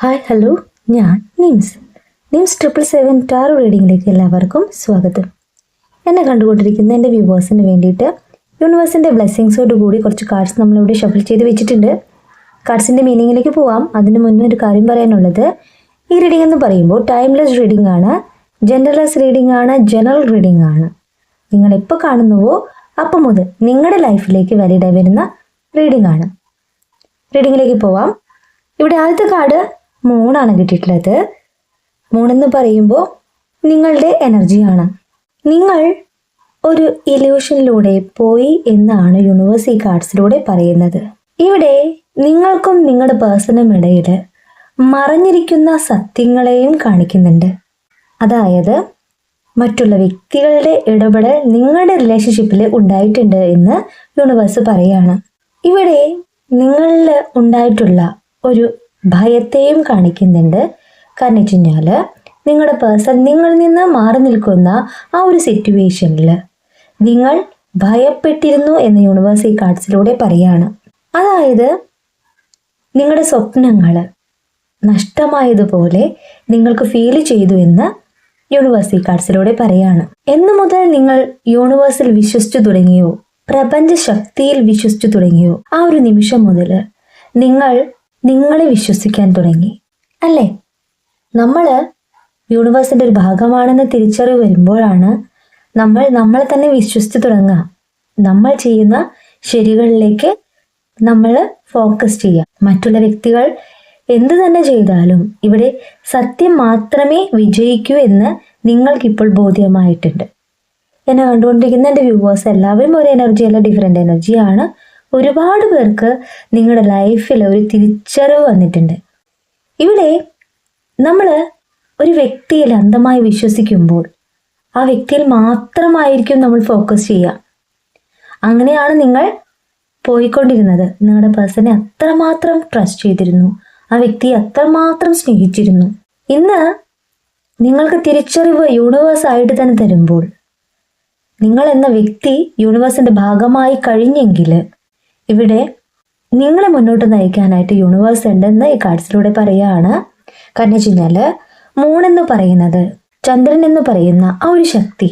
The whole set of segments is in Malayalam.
ഹായ് ഹലോ, ഞാൻ നിംസ് 777 ടാറോ റീഡിങ്ങിലേക്ക് എല്ലാവർക്കും സ്വാഗതം. എന്നെ കണ്ടുകൊണ്ടിരിക്കുന്ന എൻ്റെ വ്യൂവേഴ്സിന് വേണ്ടിയിട്ട് യൂണിവേഴ്സിൻ്റെ ബ്ലെസ്സിങ്സോട് കൂടി കുറച്ച് കാർഡ്സ് നമ്മളിവിടെ ഷഫിൾ ചെയ്ത് വെച്ചിട്ടുണ്ട്. കാർഡ്സിൻ്റെ മീനിങ്ങിലേക്ക് പോവാം. അതിന് മുന്നേ ഒരു കാര്യം പറയാനുള്ളത്, ഈ റീഡിംഗ് എന്ന് പറയുമ്പോൾ ടൈംലെസ് റീഡിംഗ് ആണ്, ജെൻഡർലെസ് റീഡിംഗ് ആണ്, ജനറൽ റീഡിംഗ് ആണ്. നിങ്ങൾ എപ്പോൾ കാണുന്നുവോ അപ്പം മുതൽ നിങ്ങളുടെ ലൈഫിലേക്ക് വാലിഡായി വരുന്ന റീഡിംഗ് ആണ്. റീഡിങ്ങിലേക്ക് പോവാം. ഇവിടെ ആദ്യത്തെ കാർഡ് മൂണാണ് കിട്ടിയിട്ടുള്ളത്. മൂണെന്ന് പറയുമ്പോൾ നിങ്ങളുടെ എനർജിയാണ്. നിങ്ങൾ ഒരു ഇല്യൂഷനിലൂടെ പോയി എന്നാണ് യൂണിവേഴ്സ് ഈ കാർഡ്സിലൂടെ പറയുന്നത്. ഇവിടെ നിങ്ങൾക്കും നിങ്ങളുടെ പേഴ്സണും ഇടയിൽ മറഞ്ഞിരിക്കുന്ന സത്യങ്ങളെയും കാണിക്കുന്നുണ്ട്. അതായത് മറ്റുള്ള വ്യക്തികളുടെ ഇടപെടൽ നിങ്ങളുടെ റിലേഷൻഷിപ്പിൽ ഉണ്ടായിട്ടുണ്ട് എന്ന് യൂണിവേഴ്സ് പറയാണ്. ഇവിടെ നിങ്ങളിൽ ഉണ്ടായിട്ടുള്ള ഒരു ഭയത്തെയും കാണിക്കുന്നുണ്ട്. കാരണം വെച്ച് കഴിഞ്ഞാൽ നിങ്ങളുടെ പേഴ്സൺ നിങ്ങളിൽ നിന്ന് മാറി നിൽക്കുന്ന ആ ഒരു സിറ്റുവേഷനിൽ നിങ്ങൾ ഭയപ്പെട്ടിരുന്നു എന്ന് യൂണിവേഴ്സ് ഈ കാർഡ്സിലൂടെ പറയാണ്. അതായത് നിങ്ങളുടെ സ്വപ്നങ്ങൾ നഷ്ടമായതുപോലെ നിങ്ങൾക്ക് ഫീൽ ചെയ്തു എന്ന് യൂണിവേഴ്സ് ഈ കാർഡ്സിലൂടെ പറയാണ്. എന്നു മുതൽ നിങ്ങൾ യൂണിവേഴ്സിൽ വിശ്വസിച്ചു തുടങ്ങിയോ, പ്രപഞ്ച ശക്തിയിൽ വിശ്വസിച്ചു തുടങ്ങിയോ, ആ ഒരു നിമിഷം മുതൽ നിങ്ങളെ വിശ്വസിക്കാൻ തുടങ്ങി അല്ലേ? നമ്മൾ യൂണിവേഴ്സിൻ്റെ ഒരു ഭാഗമാണെന്ന് തിരിച്ചറിവ് വരുമ്പോഴാണ് നമ്മളെ തന്നെ വിശ്വസിച്ച് തുടങ്ങുക. നമ്മൾ ചെയ്യുന്ന ശരികളിലേക്ക് നമ്മൾ ഫോക്കസ് ചെയ്യുക. മറ്റുള്ള വ്യക്തികൾ എന്ത് തന്നെ ചെയ്താലും ഇവിടെ സത്യം മാത്രമേ വിജയിക്കൂ എന്ന് നിങ്ങൾക്കിപ്പോൾ ബോധ്യമായിട്ടുണ്ട്. എന്നെ കണ്ടുകൊണ്ടിരിക്കുന്ന എൻ്റെ വ്യൂവേഴ്സ് എല്ലാവരും ഒരു എനർജിയല്ല, ഡിഫറെൻ്റ് എനർജിയാണ്. ഒരുപാട് പേർക്ക് നിങ്ങളുടെ ലൈഫിൽ ഒരു തിരിച്ചറിവ് വന്നിട്ടുണ്ട്. ഇവിടെ നമ്മൾ ഒരു വ്യക്തിയിൽ അന്ധമായി വിശ്വസിക്കുമ്പോൾ ആ വ്യക്തിയിൽ മാത്രമായിരിക്കും നമ്മൾ ഫോക്കസ് ചെയ്യുക. അങ്ങനെയാണ് നിങ്ങൾ പോയിക്കൊണ്ടിരുന്നത്. നിങ്ങളുടെ പേഴ്സണെ അത്രമാത്രം ട്രസ്റ്റ് ചെയ്തിരുന്നു, ആ വ്യക്തിയെ അത്രമാത്രം സ്നേഹിച്ചിരുന്നു. ഇന്ന് നിങ്ങൾക്ക് തിരിച്ചറിവ് യൂണിവേഴ്സ് ആയിട്ട് തന്നെ തരുമ്പോൾ നിങ്ങൾ എന്ന വ്യക്തി യൂണിവേഴ്സിൻ്റെ ഭാഗമായി കഴിഞ്ഞെങ്കിൽ ഇവിടെ നിങ്ങളെ മുന്നോട്ട് നയിക്കാനായിട്ട് യൂണിവേഴ്സ് ഉണ്ടെന്ന് ഈ കാർഡ്സിലൂടെ പറയുകയാണ്. കാരണം വെച്ച് കഴിഞ്ഞാൽ മൂണെന്ന് പറയുന്നത്, ചന്ദ്രൻ എന്ന് പറയുന്ന ആ ഒരു ശക്തി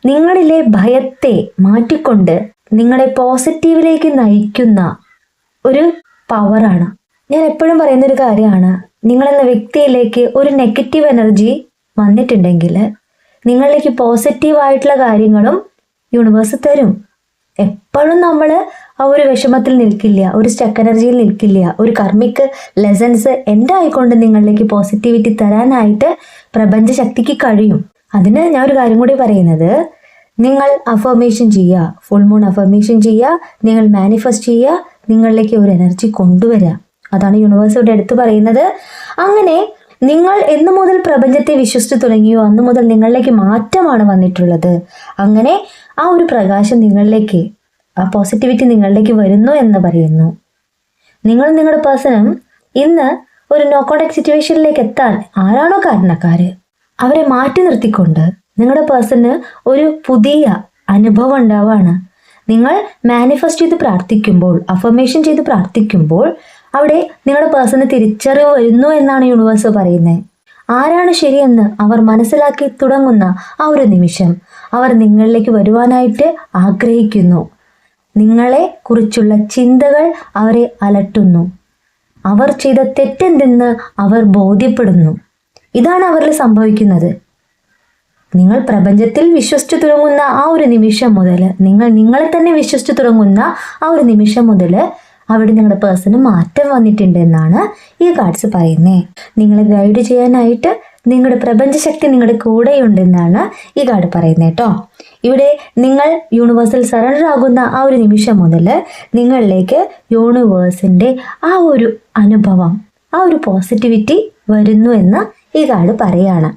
നിങ്ങളിലെ ഭയത്തെ മാറ്റിക്കൊണ്ട് നിങ്ങളെ പോസിറ്റീവിലേക്ക് നയിക്കുന്ന ഒരു പവറാണ്. ഞാൻ എപ്പോഴും പറയുന്നൊരു കാര്യമാണ്, നിങ്ങളെന്ന വ്യക്തിയിലേക്ക് ഒരു നെഗറ്റീവ് എനർജി വന്നിട്ടുണ്ടെങ്കിൽ നിങ്ങളിലേക്ക് പോസിറ്റീവായിട്ടുള്ള കാര്യങ്ങളും യൂണിവേഴ്സ് തരും. എപ്പോഴും നമ്മൾ ആ ഒരു വിഷമത്തിൽ നിൽക്കില്ല, ഒരു സ്റ്റക്ക് എനർജിയിൽ നിൽക്കില്ല. ഒരു കർമ്മിക് ലെസൺസ് എൻ്റെ ആയിക്കൊണ്ട് നിങ്ങളിലേക്ക് പോസിറ്റിവിറ്റി തരാനായിട്ട് പ്രപഞ്ച ശക്തിക്ക് കഴിയും. അതിന് ഞാൻ ഒരു കാര്യം കൂടി പറയുന്നത്, നിങ്ങൾ അഫർമേഷൻ ചെയ്യുക, ഫുൾ മൂൺ അഫർമേഷൻ ചെയ്യുക, നിങ്ങൾ മാനിഫെസ്റ്റ് ചെയ്യുക, നിങ്ങളിലേക്ക് ഒരു എനർജി കൊണ്ടുവരിക. അതാണ് യൂണിവേഴ്സ് ഇവിടെ എടുത്തു പറയുന്നത്. അങ്ങനെ നിങ്ങൾ എന്നു മുതൽ പ്രപഞ്ചത്തെ വിശ്വസിച്ചു തുടങ്ങിയോ അന്നു മുതൽ നിങ്ങളിലേക്ക് മാറ്റമാണ് വന്നിട്ടുള്ളത്. അങ്ങനെ ആ ഒരു പ്രകാശം നിങ്ങളിലേക്ക്, ആ പോസിറ്റിവിറ്റി നിങ്ങളിലേക്ക് വരുന്നു എന്ന് പറയുന്നു. നിങ്ങൾ നിങ്ങളുടെ പേഴ്സണും ഇന്ന് ഒരു നോ കോണ്ടാക്ട് സിറ്റുവേഷനിലേക്ക് എത്താൻ ആരാണോ കാരണക്കാര് അവരെ മാറ്റി നിർത്തിക്കൊണ്ട് നിങ്ങളുടെ പേഴ്സണ് ഒരു പുതിയ അനുഭവം ഉണ്ടാവുകയാണ്. നിങ്ങൾ മാനിഫെസ്റ്റ് ചെയ്ത് പ്രാർത്ഥിക്കുമ്പോൾ, അഫർമേഷൻ ചെയ്ത് പ്രാർത്ഥിക്കുമ്പോൾ അവിടെ നിങ്ങളുടെ പേഴ്സണ് തിരിച്ചറിവ് വരുന്നു എന്നാണ് യൂണിവേഴ്സ് പറയുന്നത്. ആരാണ് ശരിയെന്ന് അവർ മനസ്സിലാക്കി തുടങ്ങുന്ന ആ ഒരു നിമിഷം അവർ നിങ്ങളിലേക്ക് വരുവാനായിട്ട് ആഗ്രഹിക്കുന്നു. നിങ്ങളെ കുറിച്ചുള്ള ചിന്തകൾ അവരെ അലട്ടുന്നു. അവർ ചെയ്ത തെറ്റെന്തെന്ന് അവർ ബോധ്യപ്പെടുന്നു. ഇതാണ് അവരിൽ സംഭവിക്കുന്നത്. നിങ്ങൾ പ്രപഞ്ചത്തിൽ വിശ്വസിച്ചു തുടങ്ങുന്ന ആ ഒരു നിമിഷം മുതൽ, നിങ്ങളെ തന്നെ വിശ്വസിച്ചു തുടങ്ങുന്ന ആ ഒരു നിമിഷം മുതൽ അവിടെ നിങ്ങളുടെ പേഴ്സണ് മാറ്റം വന്നിട്ടുണ്ട് എന്നാണ് ഈ കാർഡ്സ് പറയുന്നത്. നിങ്ങളെ ഗൈഡ് ചെയ്യാനായിട്ട് നിങ്ങളുടെ പ്രപഞ്ചശക്തി നിങ്ങളുടെ കൂടെയുണ്ടെന്നാണ് ഈ കാർഡ് പറയുന്നത് കേട്ടോ. ഇവിടെ നിങ്ങൾ യൂണിവേഴ്സിൽ സറണ്ടർ ആകുന്ന ആ ഒരു നിമിഷം മുതൽ നിങ്ങളിലേക്ക് യൂണിവേഴ്സിൻ്റെ ആ ഒരു അനുഭവം, ആ ഒരു പോസിറ്റിവിറ്റി വരുന്നു എന്ന് ഈ കാർഡ് പറയാണ്.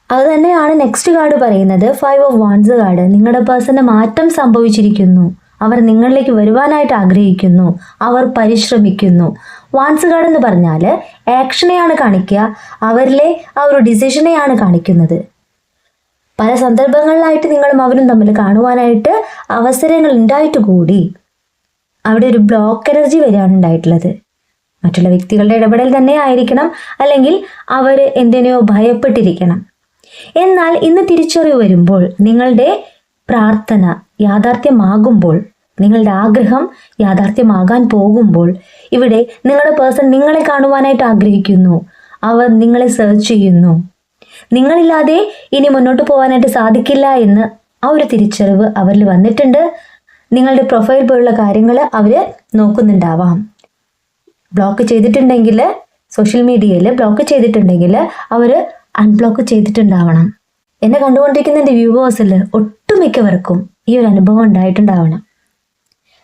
അത് തന്നെയാണ് നെക്സ്റ്റ് കാർഡ് പറയുന്നത്, 5 ഓഫ് വാൻസ് കാർഡ്. നിങ്ങളുടെ പേഴ്സണ് മാറ്റം സംഭവിച്ചിരിക്കുന്നു, അവർ നിങ്ങളിലേക്ക് വരുവാനായിട്ട് ആഗ്രഹിക്കുന്നു, അവർ പരിശ്രമിക്കുന്നു. വാൻസ് കാർഡ് എന്ന് പറഞ്ഞാൽ ആക്ഷനെയാണ് കാണിക്കുക, അവരിലെ ആ ഒരു ഡിസിഷനെയാണ് കാണിക്കുന്നത്. പല സന്ദർഭങ്ങളിലായിട്ട് നിങ്ങളും അവരും തമ്മിൽ കാണുവാനായിട്ട് അവസരങ്ങൾ ഉണ്ടായിട്ട് കൂടി അവിടെ ഒരു ബ്ലോക്ക് എനർജി വരികയാണ് ഉണ്ടായിട്ടുള്ളത്. മറ്റുള്ള വ്യക്തികളുടെ ഇടപെടൽ തന്നെ ആയിരിക്കണം, അല്ലെങ്കിൽ അവർ എന്തിനെയോ ഭയപ്പെട്ടിരിക്കണം. എന്നാൽ ഇന്ന് തിരിച്ചറിവ് വരുമ്പോൾ, നിങ്ങളുടെ പ്രാർത്ഥന യാഥാർത്ഥ്യമാകുമ്പോൾ, നിങ്ങളുടെ ആഗ്രഹം യാഥാർത്ഥ്യമാകാൻ പോകുമ്പോൾ, ഇവിടെ നിങ്ങളുടെ പേഴ്സൺ നിങ്ങളെ കാണുവാനായിട്ട് ആഗ്രഹിക്കുന്നു. അവർ നിങ്ങളെ സെർച്ച് ചെയ്യുന്നു. നിങ്ങളില്ലാതെ ഇനി മുന്നോട്ട് പോകാനായിട്ട് സാധിക്കില്ല എന്ന് ആ ഒരു തിരിച്ചറിവ് അവരിൽ വന്നിട്ടുണ്ട്. നിങ്ങളുടെ പ്രൊഫൈൽ പോലുള്ള കാര്യങ്ങൾ അവർ നോക്കുന്നുണ്ടാവാം. ബ്ലോക്ക് ചെയ്തിട്ടുണ്ടെങ്കിൽ, സോഷ്യൽ മീഡിയയിൽ ബ്ലോക്ക് ചെയ്തിട്ടുണ്ടെങ്കിൽ അവർ അൺബ്ലോക്ക് ചെയ്തിട്ടുണ്ടാവണം. എന്നെ കണ്ടുകൊണ്ടിരിക്കുന്ന എൻ്റെ വ്യൂവേഴ്സിൽ ഒട്ടുമിക്കവർക്കും ഈ ഒരു അനുഭവം ഉണ്ടായിട്ടുണ്ടാവണം.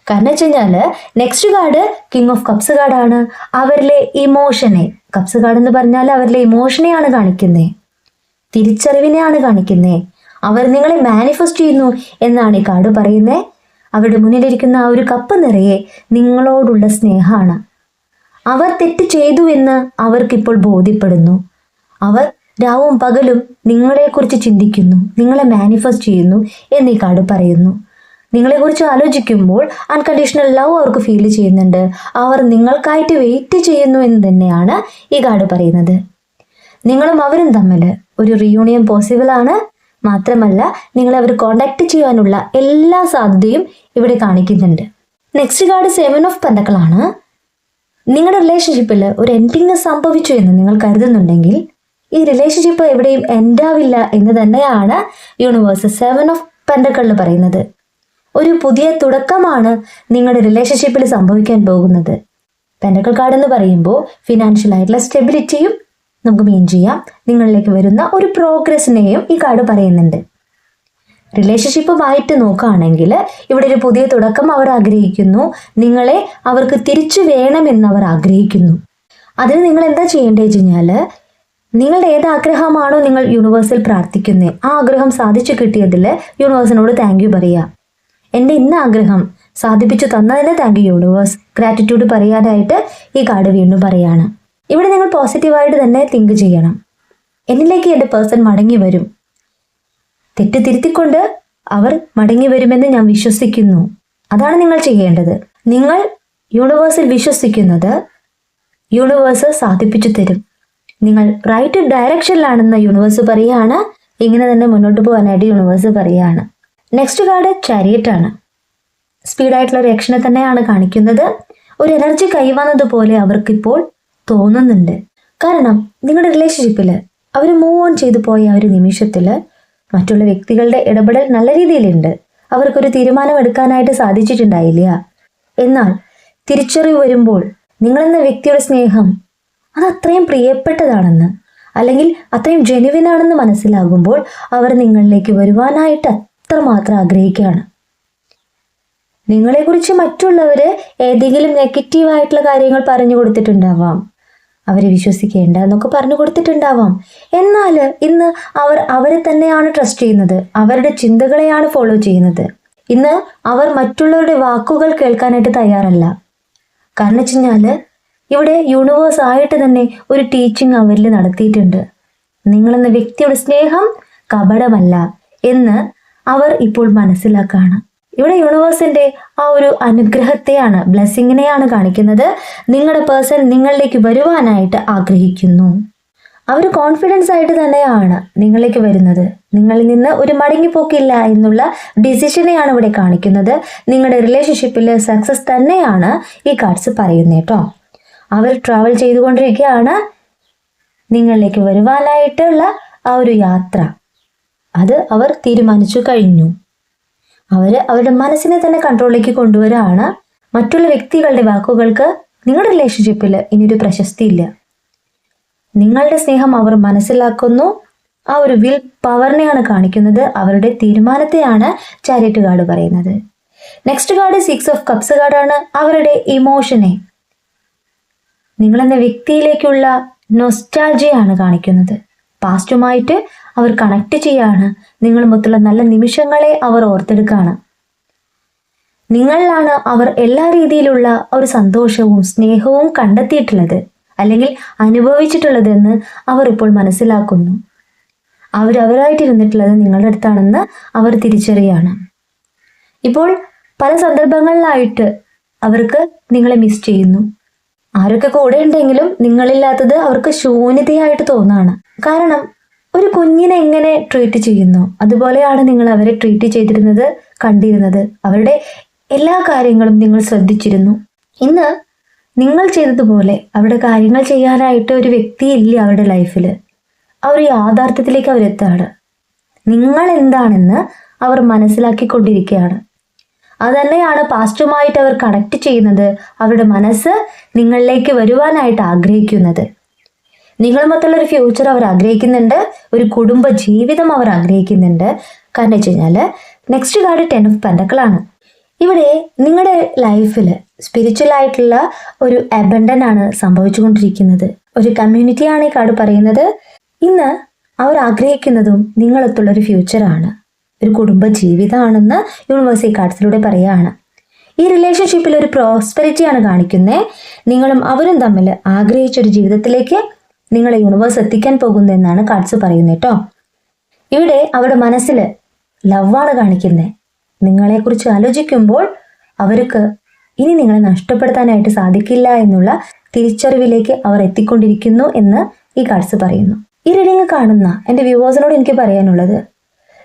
കാരണം വെച്ച് കഴിഞ്ഞാൽ next card king of cups കാർഡാണ്. അവരിലെ ഇമോഷനെ, കപ്സ് കാർഡ് എന്ന് പറഞ്ഞാൽ അവരിലെ ഇമോഷനെയാണ് കാണിക്കുന്നത്, തിരിച്ചറിവിനെയാണ് കാണിക്കുന്നത്. അവർ നിങ്ങളെ മാനിഫെസ്റ്റ് ചെയ്യുന്നു എന്നാണ് ഈ കാർഡ് പറയുന്നത്. അവരുടെ മുന്നിലിരിക്കുന്ന ആ ഒരു കപ്പ് നിറയെ നിങ്ങളോടുള്ള സ്നേഹമാണ്. അവർ തെറ്റ് ചെയ്തു എന്ന് അവർക്കിപ്പോൾ ബോധ്യപ്പെടുന്നു. അവർ രാവും പകലും നിങ്ങളെക്കുറിച്ച് ചിന്തിക്കുന്നു, നിങ്ങളെ മാനിഫെസ്റ്റ് ചെയ്യുന്നു എന്നീ കാർഡ് പറയുന്നു. നിങ്ങളെക്കുറിച്ച് ആലോചിക്കുമ്പോൾ അൺകണ്ടീഷണൽ ലവ് അവർക്ക് ഫീൽ ചെയ്യുന്നുണ്ട്. അവർ നിങ്ങൾക്കായിട്ട് വെയിറ്റ് ചെയ്യുന്നു എന്ന് തന്നെയാണ് ഈ കാർഡ് പറയുന്നത്. നിങ്ങളും അവരും തമ്മിൽ ഒരു റീയൂണിയൻ പോസിബിൾ ആണ്. മാത്രമല്ല, നിങ്ങളെ അവർ കോണ്ടാക്ട് ചെയ്യാനുള്ള എല്ലാ സാധ്യതയും ഇവിടെ കാണിക്കുന്നുണ്ട്. നെക്സ്റ്റ് കാർഡ് 7 ഓഫ് പെന്റക്കിളാണ്. നിങ്ങളുടെ റിലേഷൻഷിപ്പിൽ ഒരു എൻഡിങ് സംഭവിച്ചു എന്ന് നിങ്ങൾ കരുതുന്നുണ്ടെങ്കിൽ, ഈ റിലേഷൻഷിപ്പ് എവിടെയും എൻഡാവില്ല എന്ന് തന്നെയാണ് യൂണിവേഴ്സ് 7 ഓഫ് പെന്റക്കിളിൽ പറയുന്നത്. ഒരു പുതിയ തുടക്കമാണ് നിങ്ങളുടെ റിലേഷൻഷിപ്പിൽ സംഭവിക്കാൻ പോകുന്നത്. പെന്റക്കിൾ കാർഡ് എന്ന് പറയുമ്പോൾ ഫിനാൻഷ്യൽ ആയിട്ടുള്ള സ്റ്റെബിലിറ്റിയും നമുക്ക് മീൻ ചെയ്യാം. നിങ്ങളിലേക്ക് വരുന്ന ഒരു പ്രോഗ്രസിനെയും ഈ കാർഡ് പറയുന്നുണ്ട്. റിലേഷൻഷിപ്പുമായിട്ട് നോക്കുകയാണെങ്കിൽ ഇവിടെ ഒരു പുതിയ തുടക്കം അവർ ആഗ്രഹിക്കുന്നു. നിങ്ങളെ അവർക്ക് തിരിച്ചു വേണമെന്ന് അവർ ആഗ്രഹിക്കുന്നു. അതിന് നിങ്ങൾ എന്താ ചെയ്യേണ്ടത് വെച്ച് കഴിഞ്ഞാൽ, നിങ്ങളുടെ ഏത് ആഗ്രഹമാണോ നിങ്ങൾ യൂണിവേഴ്സിൽ പ്രാർത്ഥിക്കുന്നത്, ആ ആഗ്രഹം സാധിച്ചു കിട്ടിയതിൽ യൂണിവേഴ്സിനോട് താങ്ക് യു പറയുക. എൻ്റെ ഇന്ന ആഗ്രഹം സാധിപ്പിച്ചു തന്നതിന് താങ്ക് യു യൂണിവേഴ്സ്, ഗ്രാറ്റിറ്റ്യൂഡ് പറയാനായിട്ട് ഈ കാർഡ് വീണ്ടും പറയാണ്. ഇവിടെ നിങ്ങൾ പോസിറ്റീവായിട്ട് തന്നെ തിങ്ക് ചെയ്യണം. എന്നിലേക്ക് എൻ്റെ പേഴ്സൺ മടങ്ങി വരും, തെറ്റ് തിരുത്തിക്കൊണ്ട് അവർ മടങ്ങി വരുമെന്ന് ഞാൻ വിശ്വസിക്കുന്നു. അതാണ് നിങ്ങൾ ചെയ്യേണ്ടത്. നിങ്ങൾ യൂണിവേഴ്സിൽ വിശ്വസിക്കുന്നത് യൂണിവേഴ്സ് സാധിപ്പിച്ചു തരും. നിങ്ങൾ റൈറ്റ് ഡയറക്ഷനിലാണെന്ന് യൂണിവേഴ്സ് പറയുകയാണ്. ഇങ്ങനെ തന്നെ മുന്നോട്ട് പോകാനായിട്ട് യൂണിവേഴ്സ് പറയുകയാണ്. നെക്സ്റ്റ് കാർഡ് ചാരിയറ്റ് ആണ്. സ്പീഡായിട്ടുള്ള റിയാക്ഷനെ തന്നെയാണ് കാണിക്കുന്നത്. ഒരു എനർജി കൈവന്നതുപോലെ അവർക്കിപ്പോൾ തോന്നുന്നുണ്ട്. കാരണം നിങ്ങളുടെ റിലേഷൻഷിപ്പിൽ അവർ മൂവ് ഓൺ ചെയ്തു പോയ ഒരു നിമിഷത്തിൽ മറ്റുള്ള വ്യക്തികളുടെ ഇടപെടൽ നല്ല രീതിയിലുണ്ട്. അവർക്കൊരു തീരുമാനം എടുക്കാനായിട്ട് സാധിച്ചിട്ടുണ്ടായില്ല. എന്നാൽ തിരിച്ചറിവ് വരുമ്പോൾ നിങ്ങളെന്ന വ്യക്തിയുടെ സ്നേഹം അത് അത്രയും പ്രിയപ്പെട്ടതാണെന്ന്, അല്ലെങ്കിൽ അത്രയും ജെനുവിനാണെന്ന് മനസ്സിലാകുമ്പോൾ അവർ നിങ്ങളിലേക്ക് വരുവാനായിട്ട് അത്രമാത്രം ആഗ്രഹിക്കുകയാണ്. നിങ്ങളെക്കുറിച്ച് മറ്റുള്ളവർ ഏതെങ്കിലും നെഗറ്റീവായിട്ടുള്ള കാര്യങ്ങൾ പറഞ്ഞു കൊടുത്തിട്ടുണ്ടാവാം, അവരെ വിശ്വസിക്കേണ്ട എന്നൊക്കെ പറഞ്ഞു കൊടുത്തിട്ടുണ്ടാവാം. എന്നാൽ ഇന്ന് അവർ അവരെ തന്നെയാണ് ട്രസ്റ്റ് ചെയ്യുന്നത്, അവരുടെ ചിന്തകളെയാണ് ഫോളോ ചെയ്യുന്നത്. ഇന്ന് അവർ മറ്റുള്ളവരുടെ വാക്കുകൾ കേൾക്കാനായിട്ട് തയ്യാറല്ല. കാരണം വെച്ച് കഴിഞ്ഞാൽ ഇവിടെ യൂണിവേഴ്സ് ആയിട്ട് തന്നെ ഒരു ടീച്ചിങ് അവരിൽ നടത്തിയിട്ടുണ്ട്. നിങ്ങളെന്ന വ്യക്തിയുടെ സ്നേഹം കപടമല്ല എന്ന് അവർ ഇപ്പോൾ മനസ്സിലാക്കുകയാണ്. ഇവിടെ യൂണിവേഴ്സിന്റെ ആ ഒരു അനുഗ്രഹത്തെയാണ്, ബ്ലെസ്സിങ്ങിനെയാണ് കാണിക്കുന്നത്. നിങ്ങളുടെ പേഴ്സൺ നിങ്ങളിലേക്ക് വരുവാനായിട്ട് ആഗ്രഹിക്കുന്നു. അവർ കോൺഫിഡൻസ് ആയിട്ട് തന്നെയാണ് നിങ്ങളിലേക്ക് വരുന്നത്. നിങ്ങളിൽ നിന്ന് ഒരു മടങ്ങിപ്പോക്കില്ല എന്നുള്ള ഡിസിഷനെയാണ് ഇവിടെ കാണിക്കുന്നത്. നിങ്ങളുടെ റിലേഷൻഷിപ്പിൽ സക്സസ് തന്നെയാണ് ഈ കാർഡ്സ് പറയുന്നത് കേട്ടോ. അവർ ട്രാവൽ ചെയ്തുകൊണ്ടിരിക്കുകയാണ്. നിങ്ങളിലേക്ക് വരുവാനായിട്ടുള്ള ആ ഒരു യാത്ര അത് അവർ തീരുമാനിച്ചു കഴിഞ്ഞു. അവരുടെ മനസ്സിനെ തന്നെ കൺട്രോളിലേക്ക് കൊണ്ടുവരാണ്. മറ്റുള്ള വ്യക്തികളുടെ വാക്കുകൾക്ക് നിങ്ങളുടെ റിലേഷൻഷിപ്പിൽ ഇനിയൊരു പ്രശസ്തിയില്ല. നിങ്ങളുടെ സ്നേഹം അവർ മനസ്സിലാക്കുന്നു. ആ ഒരു വിൽ പവറിനെയാണ് കാണിക്കുന്നത്. അവരുടെ തീരുമാനത്തെയാണ് ചാരിയറ്റ് കാർഡ് പറയുന്നത്. നെക്സ്റ്റ് കാർഡ് 6 ഓഫ് കപ്സ് കാർഡാണ്. അവരുടെ ഇമോഷനെ, നിങ്ങളെന്ന വ്യക്തിയിലേക്കുള്ള നൊസ്റ്റാൾജിയാണ് കാണിക്കുന്നത്. പാസ്റ്റുമായിട്ട് അവർ കണക്ട് ചെയ്യാണ്. നിങ്ങളുമൊത്തുള്ള നല്ല നിമിഷങ്ങളെ അവർ ഓർത്തെടുക്കുകയാണ്. നിങ്ങളിലാണ് അവർ എല്ലാ രീതിയിലുള്ള ഒരു സന്തോഷവും സ്നേഹവും കണ്ടെത്തിയിട്ടുള്ളത്, അല്ലെങ്കിൽ അനുഭവിച്ചിട്ടുള്ളത് എന്ന് അവർ ഇപ്പോൾ മനസ്സിലാക്കുന്നു. അവരായിട്ടിരുന്നിട്ടുള്ളത് നിങ്ങളുടെ അടുത്താണെന്ന് അവർ തിരിച്ചറിയാണ്. ഇപ്പോൾ പല സന്ദർഭങ്ങളിലായിട്ട് അവർക്ക് നിങ്ങളെ മിസ് ചെയ്യുന്നു. ആരൊക്കെ കൂടെ ഉണ്ടെങ്കിലും നിങ്ങളില്ലാത്തത് അവർക്ക് ശൂന്യതയായിട്ട് തോന്നാണ്. കാരണം ഒരു കുഞ്ഞിനെ എങ്ങനെ ട്രീറ്റ് ചെയ്യുന്നു അതുപോലെയാണ് നിങ്ങൾ അവരെ ട്രീറ്റ് ചെയ്തിരുന്നത്, കണ്ടിരുന്നത്. അവരുടെ എല്ലാ കാര്യങ്ങളും നിങ്ങൾ ശ്രദ്ധിച്ചിരുന്നു. ഇന്ന് നിങ്ങൾ ചെയ്തതുപോലെ അവരുടെ കാര്യങ്ങൾ ചെയ്യാനായിട്ട് ഒരു വ്യക്തിയില്ല അവരുടെ ലൈഫിൽ. ആ ഒരു യാഥാർത്ഥ്യത്തിലേക്ക് അവരെത്താണ്. നിങ്ങൾ എന്താണെന്ന് അവർ മനസ്സിലാക്കിക്കൊണ്ടിരിക്കുകയാണ്. അതുതന്നെയാണ് പാസ്റ്റുമായിട്ട് അവർ കണക്ട് ചെയ്യുന്നത്. അവരുടെ മനസ്സ് നിങ്ങളിലേക്ക് വരുവാനായിട്ട് ആഗ്രഹിക്കുന്നത്. നിങ്ങളുമൊത്തുള്ള ഒരു ഫ്യൂച്ചർ അവർ ആഗ്രഹിക്കുന്നുണ്ട്, ഒരു കുടുംബ ജീവിതം അവർ ആഗ്രഹിക്കുന്നുണ്ട്. കാരണം വെച്ച് കഴിഞ്ഞാൽ നെക്സ്റ്റ് കാർഡ് 10 ഓഫ് പെൻഡക്കിളാണ്. ഇവിടെ നിങ്ങളുടെ ലൈഫിൽ സ്പിരിച്വൽ ആയിട്ടുള്ള ഒരു അബണ്ടൻ ആണ് സംഭവിച്ചുകൊണ്ടിരിക്കുന്നത്. ഒരു കമ്മ്യൂണിറ്റിയാണ് ഈ കാർഡ് പറയുന്നത്. ഇന്ന് അവർ ആഗ്രഹിക്കുന്നതും നിങ്ങളൊത്തുള്ള ഒരു ഫ്യൂച്ചറാണ്, ഒരു കുടുംബ ജീവിതമാണെന്ന് യൂണിവേഴ്സ് ഈ കാർഡ്സിലൂടെ പറയുകയാണ്. ഈ റിലേഷൻഷിപ്പിൽ ഒരു പ്രോസ്പെരിറ്റിയാണ് കാണിക്കുന്നത്. നിങ്ങളും അവരും തമ്മിൽ ആഗ്രഹിച്ചൊരു ജീവിതത്തിലേക്ക് നിങ്ങളെ യൂണിവേഴ്സ് എത്തിക്കാൻ പോകുന്നു എന്നാണ് കാർഡ്സ് പറയുന്നത് കേട്ടോ. ഇവിടെ അവരുടെ മനസ്സിൽ ലവാണ് കാണിക്കുന്നത്. നിങ്ങളെക്കുറിച്ച് ആലോചിക്കുമ്പോൾ അവർക്ക് ഇനി നിങ്ങളെ നഷ്ടപ്പെടുത്താനായിട്ട് സാധിക്കില്ല എന്നുള്ള തിരിച്ചറിവിലേക്ക് അവർ എത്തിക്കൊണ്ടിരിക്കുന്നു എന്ന് ഈ കാർഡ്സ് പറയുന്നു. ഈ റീഡിങ് കാണുന്ന എൻ്റെ വ്യൂവേഴ്സിനോട് എനിക്ക് പറയാനുള്ളത്,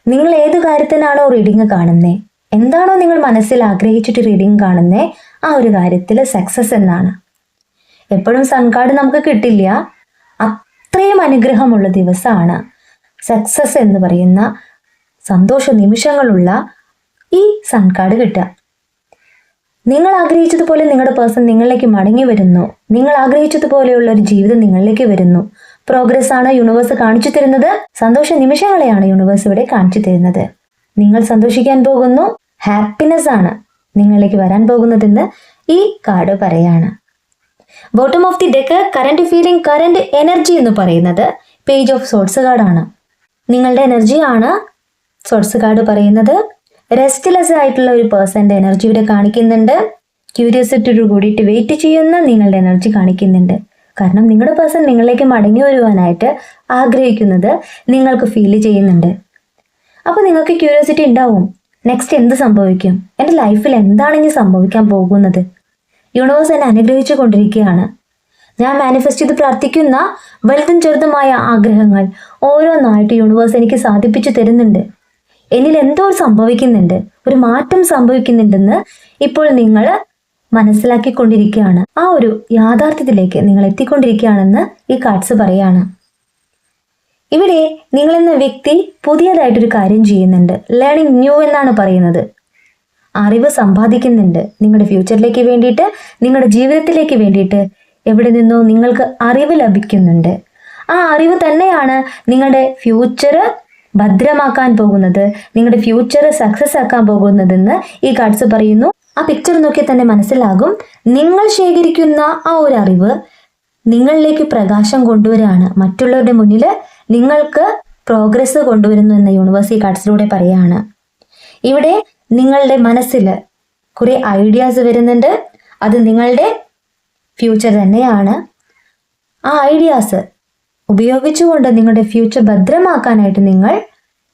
നിങ്ങൾ ഏത് കാര്യത്തിനാണോ റീഡിങ് കാണുന്നത്, എന്താണോ നിങ്ങൾ മനസ്സിൽ ആഗ്രഹിച്ചിട്ട് റീഡിങ് കാണുന്നത്, ആ ഒരു കാര്യത്തിൽ സക്സസ് എന്നാണ്. എപ്പോഴും സൺ കാർഡ് നമുക്ക് കിട്ടില്ല. അത്രയും അനുഗ്രഹമുള്ള ദിവസമാണ് സക്സസ് എന്ന് പറയുന്ന സന്തോഷ നിമിഷങ്ങളുള്ള ഈ സൺ കാർഡ് കിട്ടുക. നിങ്ങൾ ആഗ്രഹിച്ചതുപോലെ നിങ്ങളുടെ പേഴ്സൺ നിങ്ങളിലേക്ക് മടങ്ങി വരുന്നു. നിങ്ങൾ ആഗ്രഹിച്ചതുപോലെയുള്ള ഒരു ജീവിതം നിങ്ങളിലേക്ക് വരുന്നു. പ്രോഗ്രസ് ആണ് യൂണിവേഴ്സ് കാണിച്ചു തരുന്നത്. സന്തോഷ നിമിഷങ്ങളെയാണ് യൂണിവേഴ്സ് ഇവിടെ കാണിച്ചു തരുന്നത്. നിങ്ങൾ സന്തോഷിക്കാൻ പോകുന്നു. ഹാപ്പിനെസ് ആണ് നിങ്ങളിലേക്ക് വരാൻ പോകുന്നതെന്ന് ഈ കാർഡ് പറയാണ്. Bottom of the deck current feeling, current energy എന്ന് പറയുന്നത് പേജ് ഓഫ് സോർട്സ് കാർഡാണ്. നിങ്ങളുടെ എനർജിയാണ് സോർട്സ് കാർഡ് പറയുന്നത്. റെസ്റ്റ്ലെസ് ആയിട്ടുള്ള ഒരു പേഴ്സന്റെ എനർജി ഇവിടെ കാണിക്കുന്നുണ്ട്. ക്യൂരിയോസിറ്റിയോട് കൂടിയിട്ട് വെയിറ്റ് ചെയ്യുന്ന നിങ്ങളുടെ എനർജി കാണിക്കുന്നുണ്ട്. കാരണം നിങ്ങളുടെ പേഴ്സൺ നിങ്ങളിലേക്ക് മടങ്ങി വരുവാനായിട്ട് ആഗ്രഹിക്കുന്നത് നിങ്ങൾക്ക് ഫീൽ ചെയ്യുന്നുണ്ട്. അപ്പോൾ നിങ്ങൾക്ക് ക്യൂരിയോസിറ്റി ഉണ്ടാവും, നെക്സ്റ്റ് എന്ത് സംഭവിക്കും, എൻ്റെ ലൈഫിൽ എന്താണ് ഇനി സംഭവിക്കാൻ പോകുന്നത്. യൂണിവേഴ്സ് എന്നെ അനുഗ്രഹിച്ചു കൊണ്ടിരിക്കുകയാണ്. ഞാൻ മാനിഫെസ്റ്റ് ചെയ്ത് പ്രാർത്ഥിക്കുന്ന വലുതും ചെറുതുമായ ആഗ്രഹങ്ങൾ ഓരോന്നായിട്ട് യൂണിവേഴ്സ് എനിക്ക് സാധിപ്പിച്ചു തരുന്നുണ്ട്. എന്നിൽ എന്തോ സംഭവിക്കുന്നുണ്ട്, ഒരു മാറ്റം സംഭവിക്കുന്നുണ്ടെന്ന് ഇപ്പോൾ നിങ്ങൾ മനസ്സിലാക്കിക്കൊണ്ടിരിക്കുകയാണ്. ആ ഒരു യാഥാർത്ഥ്യത്തിലേക്ക് നിങ്ങൾ എത്തിക്കൊണ്ടിരിക്കുകയാണെന്ന് ഈ കാർഡ്സ് പറയാണ്. ഇവിടെ നിങ്ങളെന്ന വ്യക്തി പുതിയതായിട്ടൊരു കാര്യം ചെയ്യുന്നുണ്ട്. ലേണിംഗ് ന്യൂ എന്നാണ് പറയുന്നത്. അറിവ് സമ്പാദിക്കുന്നുണ്ട് നിങ്ങളുടെ ഫ്യൂച്ചറിലേക്ക് വേണ്ടിയിട്ട്, നിങ്ങളുടെ ജീവിതത്തിലേക്ക് വേണ്ടിയിട്ട്. എവിടെ നിന്നോ നിങ്ങൾക്ക് അറിവ് ലഭിക്കുന്നുണ്ട്. ആ അറിവ് തന്നെയാണ് നിങ്ങളുടെ ഫ്യൂച്ചർ ഭദ്രമാക്കാൻ പോകുന്നത്, നിങ്ങളുടെ ഫ്യൂച്ചർ സക്സസ് ആക്കാൻ പോകുന്നതെന്ന് ഈ കാർഡ്സ് പറയുന്നു. ആ പിക്ചർ നോക്കിയാൽ തന്നെ മനസ്സിലാകും, നിങ്ങൾ ശേഖരിക്കുന്ന ആ ഒരു അറിവ് നിങ്ങളിലേക്ക് പ്രകാശം കൊണ്ടുവരാണ്. മറ്റുള്ളവരുടെ മുന്നിൽ നിങ്ങൾക്ക് പ്രോഗ്രസ് കൊണ്ടുവരുന്നു എന്ന യൂണിവേഴ്സ് ഈ കാർഡ്സിലൂടെ പറയാണ്. ഇവിടെ നിങ്ങളുടെ മനസ്സിൽ കുറെ ഐഡിയാസ് വരുന്നുണ്ട്. അത് നിങ്ങളുടെ ഫ്യൂച്ചർ തന്നെയാണ്. ആ ഐഡിയാസ് ഉപയോഗിച്ചുകൊണ്ട് നിങ്ങളുടെ ഫ്യൂച്ചർ ഭദ്രമാക്കാനായിട്ട് നിങ്ങൾ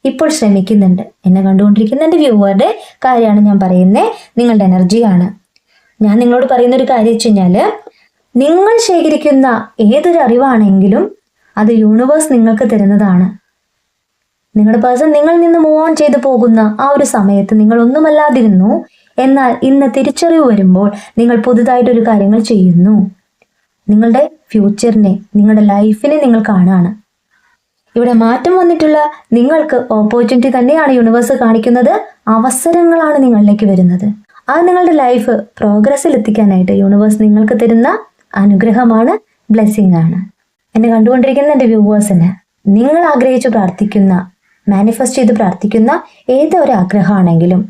ഇപ്പോൾ ശ്രമിക്കുന്നുണ്ട്. എന്നെ കണ്ടുകൊണ്ടിരിക്കുന്ന എൻ്റെ വ്യൂവറുടെ കാര്യമാണ് ഞാൻ പറയുന്നത്, നിങ്ങളുടെ എനർജിയാണ്. ഞാൻ നിങ്ങളോട് പറയുന്ന ഒരു കാര്യം വെച്ച് കഴിഞ്ഞാൽ, നിങ്ങൾ ശേഖരിക്കുന്ന ഏതൊരു അറിവാണെങ്കിലും അത് യൂണിവേഴ്സ് നിങ്ങൾക്ക് തരുന്നതാണ്. നിങ്ങളുടെ പേഴ്സൺ നിങ്ങളിൽ നിന്ന് മൂവ് ഓൺ ചെയ്തു പോകുന്ന ആ ഒരു സമയത്ത് നിങ്ങൾ ഒന്നുമല്ലാതിരുന്നു. എന്നാൽ ഇന്ന് തിരിച്ചറിവ് വരുമ്പോൾ നിങ്ങൾ പുതുതായിട്ടൊരു കാര്യങ്ങൾ ചെയ്യുന്നു. നിങ്ങളുടെ ഫ്യൂച്ചറിനെ, നിങ്ങളുടെ ലൈഫിനെ നിങ്ങൾ കാണുകയാണ്. ഇവിടെ മാറ്റം വന്നിട്ടുള്ള നിങ്ങൾക്ക് ഓപ്പർച്യൂണിറ്റി തന്നെയാണ് യൂണിവേഴ്സ് കാണിക്കുന്നത്. അവസരങ്ങളാണ് നിങ്ങളിലേക്ക് വരുന്നത്. അത് നിങ്ങളുടെ ലൈഫ് പ്രോഗ്രസ്സിൽ എത്തിക്കാനായിട്ട് യൂണിവേഴ്സ് നിങ്ങൾക്ക് തരുന്ന അനുഗ്രഹമാണ്, ബ്ലെസ്സിങ് ആണ്. എന്നെ കണ്ടുകൊണ്ടിരിക്കുന്ന എൻ്റെ വ്യൂവേഴ്സിന് നിങ്ങൾ ആഗ്രഹിച്ച് പ്രാർത്ഥിക്കുന്ന, മാനിഫെസ്റ്റ് ചെയ്ത് പ്രാർത്ഥിക്കുന്ന ഏതൊരു ആഗ്രഹമാണെങ്കിലും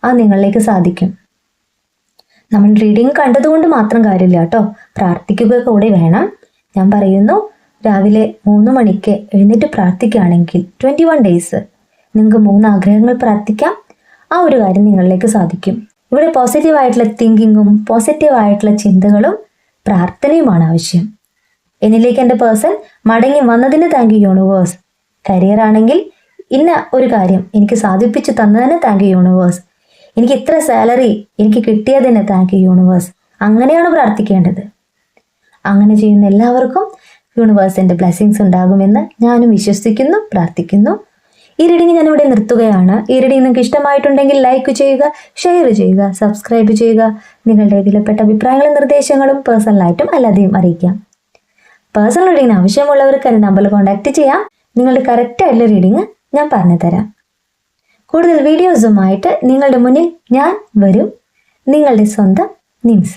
അത് നിങ്ങളിലേക്ക് സാധിക്കും. നമ്മൾ റീഡിങ് കണ്ടതുകൊണ്ട് മാത്രം കാര്യമില്ല കേട്ടോ, പ്രാർത്ഥിക്കുക കൂടെ വേണം. ഞാൻ പറയുന്നു, രാവിലെ 3 മണിക്ക് എഴുന്നേറ്റ് പ്രാർത്ഥിക്കുകയാണെങ്കിൽ 21 ഡേയ്സ് നിങ്ങൾക്ക് 3 ആഗ്രഹങ്ങൾ പ്രാർത്ഥിക്കാം. ആ ഒരു കാര്യം നിങ്ങളിലേക്ക് സാധിക്കും. ഇവിടെ പോസിറ്റീവായിട്ടുള്ള തിങ്കിങ്ങും പോസിറ്റീവായിട്ടുള്ള ചിന്തകളും പ്രാർത്ഥനയുമാണ് ആവശ്യം. എന്നിലേക്ക് എൻ്റെ പേഴ്സൺ മടങ്ങി വന്നതിന് താങ്ക് യു യൂണിവേഴ്സ്. കരിയർ ആണെങ്കിൽ ഇന്ന ഒരു കാര്യം എനിക്ക് സാധിപ്പിച്ചു തന്നതിന് താങ്ക് യു യൂണിവേഴ്സ്. എനിക്ക് ഇത്ര സാലറി എനിക്ക് കിട്ടിയതിന് താങ്ക് യു യൂണിവേഴ്സ്. അങ്ങനെയാണ് പ്രാർത്ഥിക്കേണ്ടത്. അങ്ങനെ ചെയ്യുന്ന എല്ലാവർക്കും യൂണിവേഴ്സിന്റെ ബ്ലെസ്സിങ്സ് ഉണ്ടാകുമെന്ന് ഞാനും വിശ്വസിക്കുന്നു, പ്രാർത്ഥിക്കുന്നു. ഈ റീഡിംഗ് ഞാനിവിടെ നിർത്തുകയാണ്. ഈ റീഡിംഗ് നിങ്ങൾക്ക് ഇഷ്ടമായിട്ടുണ്ടെങ്കിൽ ലൈക്ക് ചെയ്യുക, ഷെയർ ചെയ്യുക, സബ്സ്ക്രൈബ് ചെയ്യുക. നിങ്ങളുടെ വിലപ്പെട്ട അഭിപ്രായങ്ങളും നിർദ്ദേശങ്ങളും പേഴ്സണലായിട്ടും അല്ലാതെയും അറിയിക്കാം. പേഴ്സണൽ റീഡിങ്ങിന് ആവശ്യമുള്ളവർക്ക് എൻ്റെ നമ്പറിൽ കോൺടാക്ട് ചെയ്യാം. നിങ്ങളുടെ കറക്റ്റായിട്ടുള്ള റീഡിംഗ് ഞാൻ പറഞ്ഞു തരാം. കൂടുതൽ വീഡിയോസുമായിട്ട് നിങ്ങളുടെ മുന്നിൽ ഞാൻ വരും. നിങ്ങളുടെ സ്വന്തം നിംസ്.